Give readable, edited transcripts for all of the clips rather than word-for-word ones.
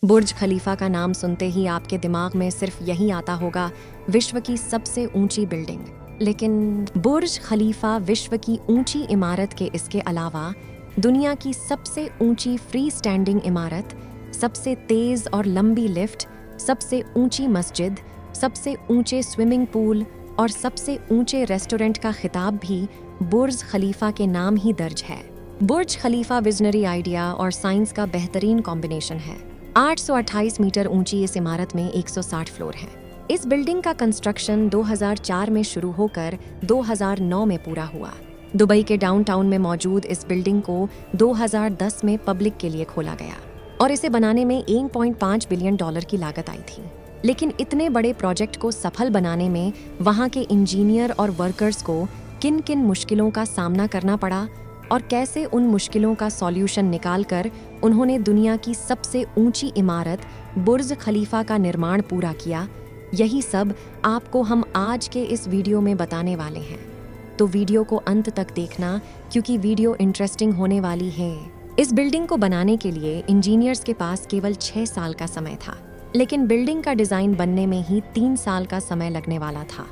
बुर्ज खलीफा का नाम सुनते ही आपके दिमाग में सिर्फ यही आता होगा, विश्व की सबसे ऊंची बिल्डिंग। लेकिन बुर्ज खलीफा विश्व की ऊंची इमारत के इसके अलावा दुनिया की सबसे ऊंची फ्री स्टैंडिंग इमारत, सबसे तेज और लंबी लिफ्ट, सबसे ऊंची मस्जिद, सबसे ऊंचे स्विमिंग पूल और सबसे ऊंचे रेस्टोरेंट का खिताब भी बुर्ज खलीफा के नाम ही दर्ज है। बुर्ज खलीफा विजनरी आइडिया और साइंस का बेहतरीन कॉम्बिनेशन है। 828 मीटर ऊंची इस इमारत में 160 फ्लोर हैं। इस बिल्डिंग का कंस्ट्रक्शन 2004 में शुरू होकर 2009 में पूरा हुआ। दुबई के डाउनटाउन में मौजूद इस बिल्डिंग को 2010 में पब्लिक के लिए खोला गया और इसे बनाने में $1.5 बिलियन की लागत आई थी। लेकिन इतने बड़े प्रोजेक्ट को सफल बनाने में वहां के इंजीनियर और वर्कर्स को किन किन मुश्किलों का सामना करना पड़ा और कैसे उन मुश्किलों का सॉल्यूशन निकालकर उन्होंने दुनिया की सबसे ऊंची इमारत बुर्ज खलीफा का निर्माण पूरा किया, यही सब आपको हम आज के इस वीडियो में बताने वाले हैं। तो वीडियो को अंत तक देखना क्योंकि वीडियो इंटरेस्टिंग होने वाली है। इस बिल्डिंग को बनाने के लिए इंजीनियर्स के पास केवल 6 साल का समय था, लेकिन बिल्डिंग का डिजाइन बनने में ही 3 साल का समय लगने वाला था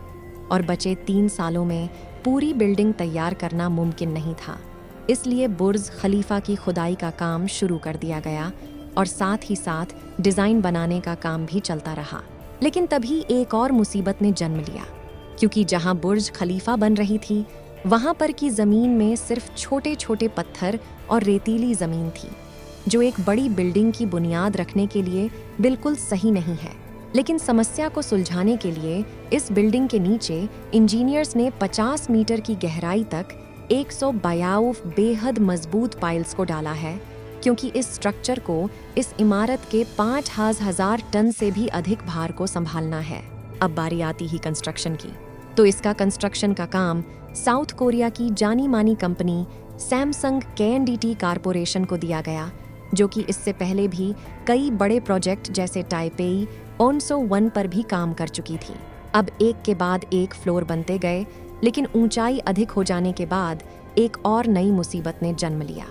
और बचे 3 सालों में पूरी बिल्डिंग तैयार करना मुमकिन नहीं था। इसलिए बुर्ज खलीफा की खुदाई का काम शुरू कर दिया गया और साथ ही साथ डिजाइन बनाने का काम भी चलता रहा। लेकिन तभी एक और मुसीबत ने जन्म लिया, क्योंकि जहां बुर्ज खलीफा बन रही थी वहां पर की जमीन में सिर्फ छोटे छोटे पत्थर और रेतीली जमीन थी, जो एक बड़ी बिल्डिंग की बुनियाद रखने के लिए बिल्कुल सही नहीं है। लेकिन समस्या को सुलझाने के लिए इस बिल्डिंग के नीचे इंजीनियर्स ने 50 मीटर की गहराई तक 152 बेहद मजबूत पाइल्स को डाला है, क्योंकि इस स्ट्रक्चर को इस इमारत के 5000 टन से भी अधिक भार को संभालना है। अब बारी आती ही कंस्ट्रक्शन की। तो इसका कंस्ट्रक्शन का काम साउथ कोरिया की जानी मानी कंपनी सैमसंग KNDT कारपोरेशन को दिया गया, जो कि इससे पहले भी कई बड़े प्रोजेक्ट जैसे टाइपेई ओनसो 1 पर भी काम कर चुकी थी। अब एक के बाद एक फ्लोर बनते गए, लेकिन ऊंचाई अधिक हो जाने के बाद एक और नई मुसीबत ने जन्म लिया।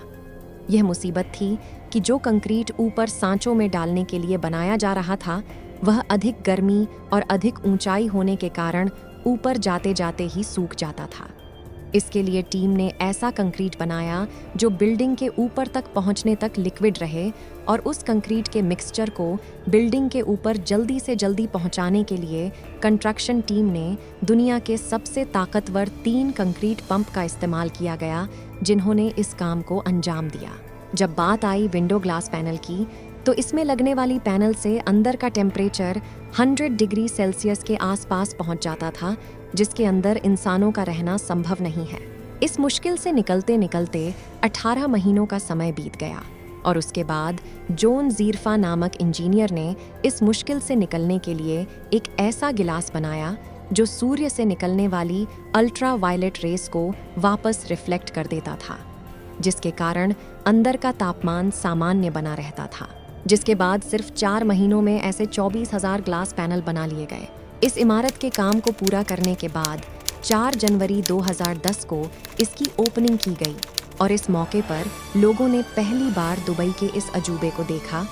यह मुसीबत थी कि जो कंक्रीट ऊपर सांचों में डालने के लिए बनाया जा रहा था, वह अधिक गर्मी और अधिक ऊंचाई होने के कारण ऊपर जाते जाते ही सूख जाता था। इसके लिए टीम ने ऐसा कंक्रीट बनाया जो बिल्डिंग के ऊपर तक पहुंचने तक लिक्विड रहे, और उस कंक्रीट के मिक्सचर को बिल्डिंग के ऊपर जल्दी से जल्दी पहुंचाने के लिए कंस्ट्रक्शन टीम ने दुनिया के सबसे ताकतवर 3 कंक्रीट पंप का इस्तेमाल किया गया, जिन्होंने इस काम को अंजाम दिया। जब बात आई विंडो ग्लास पैनल की, तो इसमें लगने वाली पैनल से अंदर का टेम्परेचर 100 डिग्री सेल्सियस के आसपास पहुंच जाता था, जिसके अंदर इंसानों का रहना संभव नहीं है। इस मुश्किल से निकलते निकलते 18 महीनों का समय बीत गया और उसके बाद जोन ज़ीरफ़ा नामक इंजीनियर ने इस मुश्किल से निकलने के लिए एक ऐसा गिलास बनाया जो सूर्य से निकलने वाली अल्ट्रा वायलेट रेस को वापस रिफ्लेक्ट कर देता था, जिसके कारण अंदर का तापमान सामान्य बना रहता था। जिसके बाद सिर्फ 4 महीनों में ऐसे 24,000 ग्लास पैनल बना लिए गए। इस इमारत के काम को पूरा करने के बाद 4 जनवरी 2010 को इसकी ओपनिंग की गई और इस मौके पर लोगों ने पहली बार दुबई के इस अजूबे को देखा,